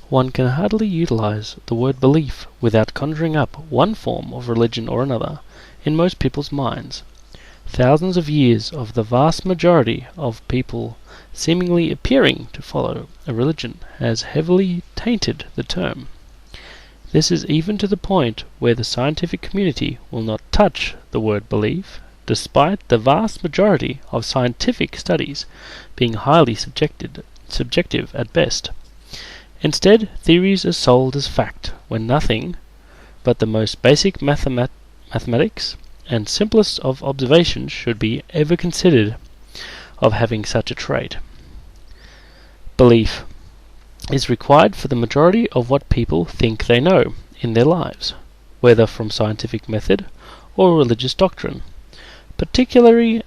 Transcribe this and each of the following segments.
One can hardly utilize the word belief without conjuring up one form of religion or another in most people's minds. Thousands of years of the vast majority of people seemingly appearing to follow a religion has heavily tainted the term. This is even to the point where the scientific community will not touch the word belief, despite the vast majority of scientific studies being highly subjective at best. Instead, theories are sold as fact, when nothing but the most basic mathematics and simplest of observations should be ever considered of having such a trait. Belief is required for the majority of what people think they know in their lives, whether from scientific method or religious doctrine, particularly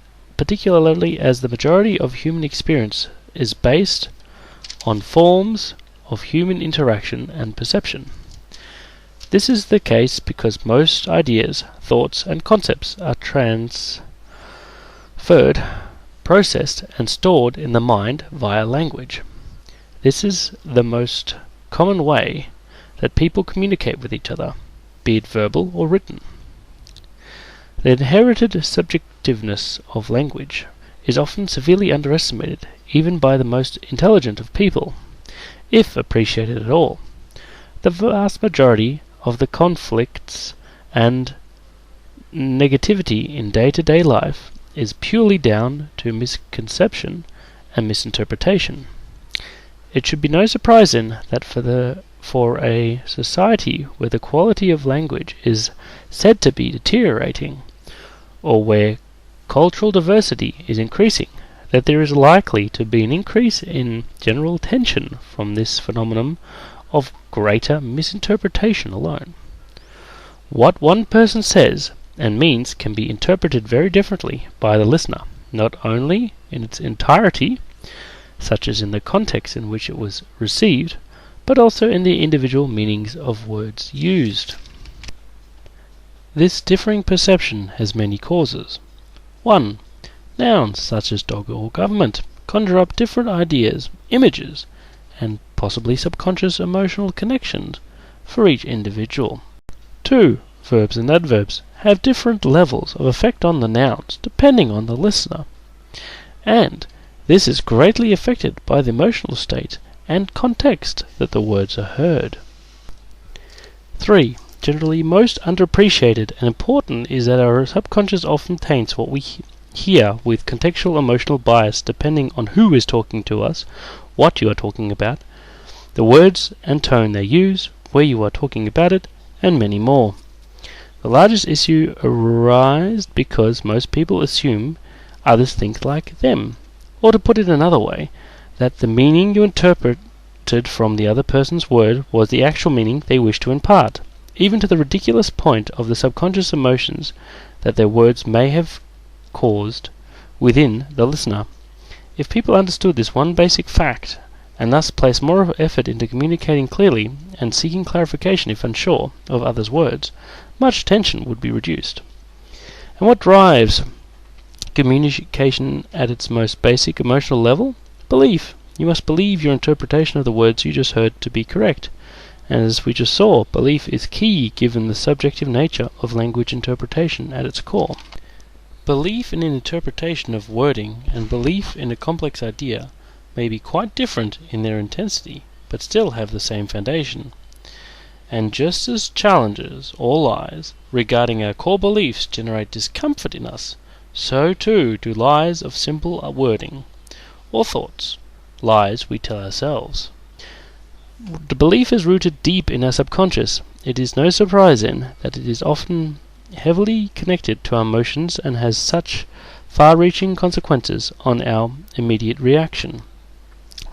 as the majority of human experience is based on forms of human interaction and perception. This is the case because most ideas, thoughts, and concepts are transferred, processed, and stored in the mind via language. This is the most common way that people communicate with each other, be it verbal or written. The inherited subjectiveness of language is often severely underestimated, even by the most intelligent of people, if appreciated at all. The vast majority of the conflicts and negativity in day-to-day life is purely down to misconception and misinterpretation. It should be no surprise then that for a society where the quality of language is said to be deteriorating, or where cultural diversity is increasing, that there is likely to be an increase in general tension from this phenomenon of greater misinterpretation alone. What one person says and means can be interpreted very differently by the listener, not only in its entirety, such as in the context in which it was received, but also in the individual meanings of words used. This differing perception has many causes. 1. Nouns such as dog or government conjure up different ideas, images, and possibly subconscious emotional connections for each individual. 2. Verbs and adverbs have different levels of effect on the nouns depending on the listener, and this is greatly affected by the emotional state and context that the words are heard. 3. Generally most underappreciated and important is that our subconscious often taints what we hear with contextual emotional bias depending on who is talking to us, what you are talking about, the words and tone they use, where you are talking about it, and many more. The largest issue arises because most people assume others think like them, or to put it another way, that the meaning you interpreted from the other person's word was the actual meaning they wished to impart, even to the ridiculous point of the subconscious emotions that their words may have caused within the listener. If people understood this one basic fact, and thus placed more effort into communicating clearly and seeking clarification if unsure of others' words, much tension would be reduced. And what drives communication at its most basic emotional level? Belief. You must believe your interpretation of the words you just heard to be correct. And as we just saw, belief is key given the subjective nature of language interpretation at its core. Belief in an interpretation of wording and belief in a complex idea may be quite different in their intensity, but still have the same foundation. And just as challenges or lies regarding our core beliefs generate discomfort in us, so too do lies of simple wording, or thoughts, lies we tell ourselves. The belief is rooted deep in our subconscious. It is no surprise then that it is often heavily connected to our emotions and has such far-reaching consequences on our immediate reaction.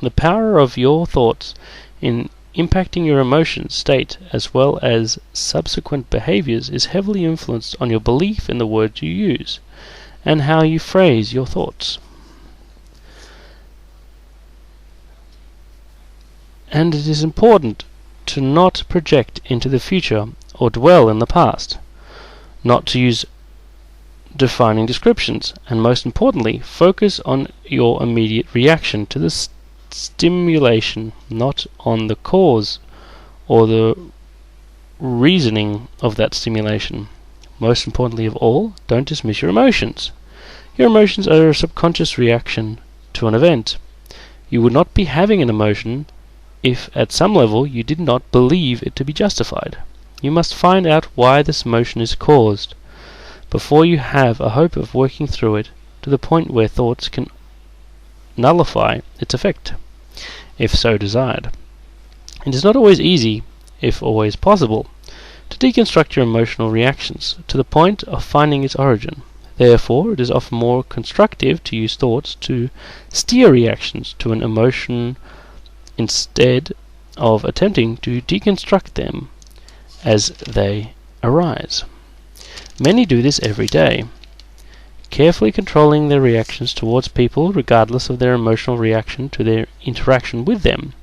The power of your thoughts in impacting your emotions state as well as subsequent behaviors is heavily influenced on your belief in the words you use and how you phrase your thoughts. And it is important to not project into the future or dwell in the past, not to use defining descriptions, and most importantly, focus on your immediate reaction to the stimulation, not on the cause or the reasoning of that stimulation. Most importantly of all, don't dismiss your emotions. Your emotions are a subconscious reaction to an event. You would not be having an emotion if at some level you did not believe it to be justified. You must find out why this emotion is caused before you have a hope of working through it to the point where thoughts can nullify its effect, if so desired. It is not always easy, if always possible, to deconstruct your emotional reactions to the point of finding its origin. Therefore, it is often more constructive to use thoughts to steer reactions to an emotion instead of attempting to deconstruct them as they arise. Many do this every day, carefully controlling their reactions towards people regardless of their emotional reaction to their interaction with them.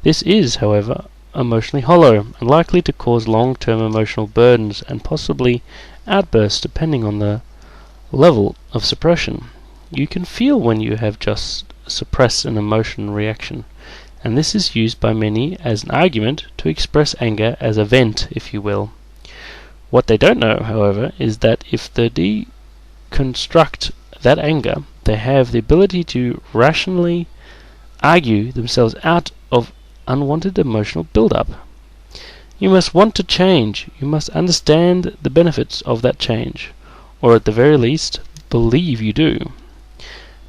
This is, however, emotionally hollow and likely to cause long-term emotional burdens and possibly outbursts depending on the level of suppression. You can feel when you have just suppressed an emotional reaction, and this is used by many as an argument to express anger as a vent, if you will. What they don't know, however, is that if they deconstruct that anger, they have the ability to rationally argue themselves out of unwanted emotional build-up. You must want to change. You must understand the benefits of that change, or at the very least, believe you do.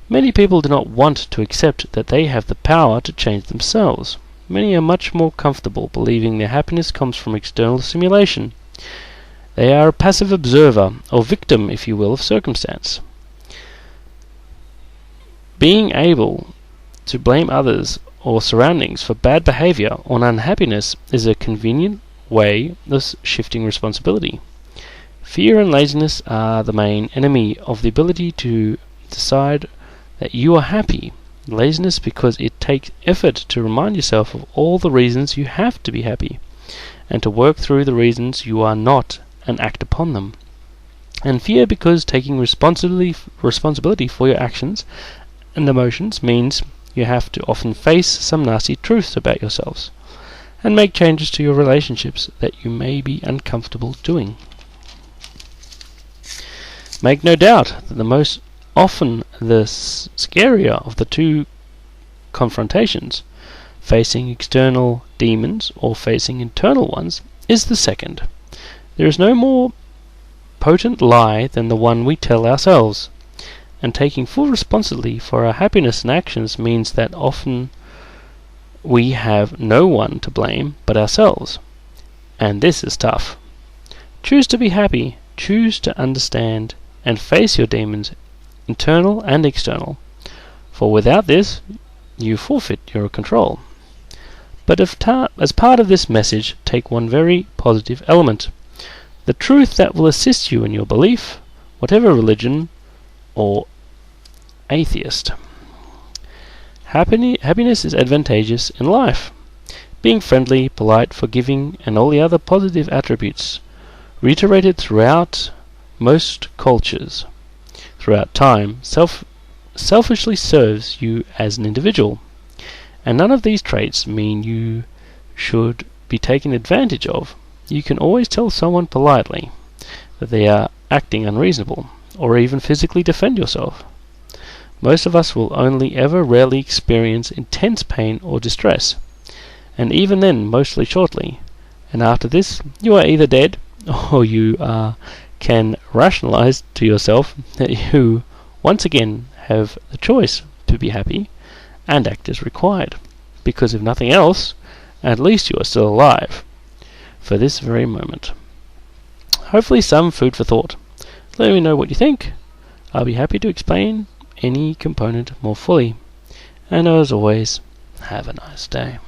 Many people do not want to accept that they have the power to change themselves. Many are much more comfortable believing their happiness comes from external stimulation. They are a passive observer, or victim, if you will, of circumstance. Being able to blame others or surroundings for bad behavior or unhappiness is a convenient way of shifting responsibility. Fear and laziness are the main enemy of the ability to decide that you are happy. Laziness because it takes effort to remind yourself of all the reasons you have to be happy, and to work through the reasons you are not and act upon them. And fear because taking responsibility for your actions and emotions means you have to often face some nasty truths about yourselves and make changes to your relationships that you may be uncomfortable doing. Make no doubt that the most often the scarier of the two confrontations, facing external demons or facing internal ones, is the second. There is no more potent lie than the one we tell ourselves, and taking full responsibility for our happiness and actions means that often we have no one to blame but ourselves, and this is tough. Choose to be happy, choose to understand and face your demons, internal and external, for without this you forfeit your control. But as part of this message, take one very positive element, the truth that will assist you in your belief, whatever religion or atheist. Happiness is advantageous in life. Being friendly, polite, forgiving, and all the other positive attributes reiterated throughout most cultures, throughout time, selfishly serves you as an individual. And none of these traits mean you should be taken advantage of. You can always tell someone politely that they are acting unreasonable, or even physically defend yourself. Most of us will only ever rarely experience intense pain or distress, and even then mostly shortly. And after this, you are either dead, or you can rationalize to yourself that you once again have the choice to be happy and act as required, because if nothing else, at least you are still alive for this very moment. Hopefully some food for thought. Let me know what you think. I'll be happy to explain any component more fully. And as always, have a nice day.